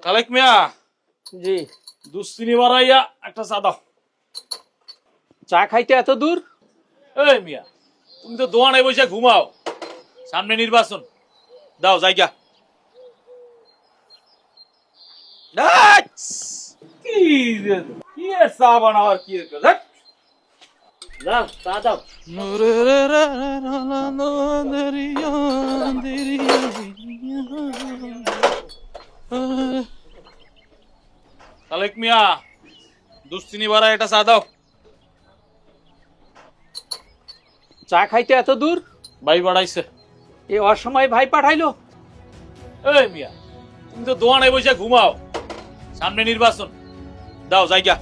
তালেক মিয়া, জি। দুশ্চিনি বাড়াইয়া একটা চা দাও। চা খাইতে এত দূর? এই মিয়া, তুমি তো দোয়ানে বসে ঘুমাও, সামনে নির্বাচন, দাও জায়গা। কি রে, কি এর চা বানাবার কি এর কাজ? দাও চা দাও। তালেক মিয়া, দুশ্চিনি বাড়াই একটা চা দাও। চা খাইতে এত দূর? ভাই বাড়াইছে। এ অসময় ভাই পাঠাইলো? এই মিয়া, তুমি তো দোয়ানে বসে ঘুমাও, সামনে নির্বাচন, দাও জায়গা।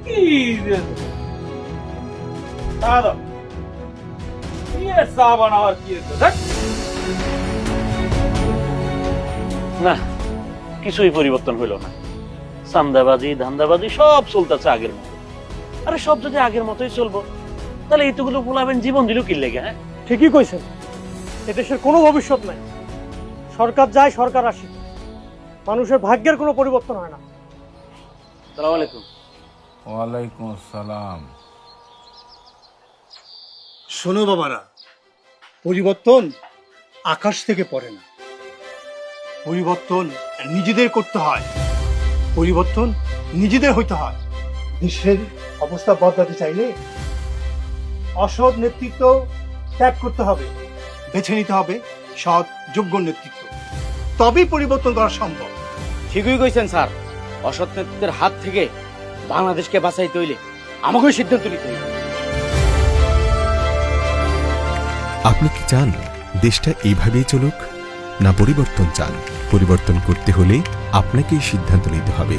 কি রে, চা দাও। কি এর চা বানাবার কি এর কাজ? না, কিছুই পরিবর্তন হইল না। চান্দাবাজি ধান্দাবাজি সব চলতেছে আগের মতো। আরে সব যদি আগের মতোই চলবো, তাহলে এইটুকুলো পোলাবেন জীবন দিল কি লেগে? হ্যাঁ, ঠিকই কইছেন, এদেশের কোনো ভবিষ্যৎ নাই। সরকার যায় সরকার আসে, মানুষের ভাগ্যের কোনো পরিবর্তন হয় না। সালাম আলাইকুম। ওয়ালাইকুম আসসালাম। শোনো বাবারা, পরিবর্তন আকাশ থেকে পড়ে না, পরিবর্তন নিজেদের করতে হয়, পরিবর্তন নিজেদের হইতে হয়। দেশের অবস্থা বদলাতে চাইলে অসৎ নেতৃত্ব ত্যাগ করতে হবে, বেছে নিতে হবে সৎ যোগ্য নেতৃত্ব, তবেই পরিবর্তন করা সম্ভব। ঠিকই কইছেন স্যার, অসৎ নেতৃত্বের হাত থেকে বাংলাদেশকে বাঁচাইতে হইলে আমাকেও সিদ্ধান্ত নিতে হইবে। আপনি কি চান দেশটা এইভাবেই চলুক, না পরিবর্তন চান? পরিবর্তন করতে হলে আপনাকেই সিদ্ধান্ত নিতে হবে।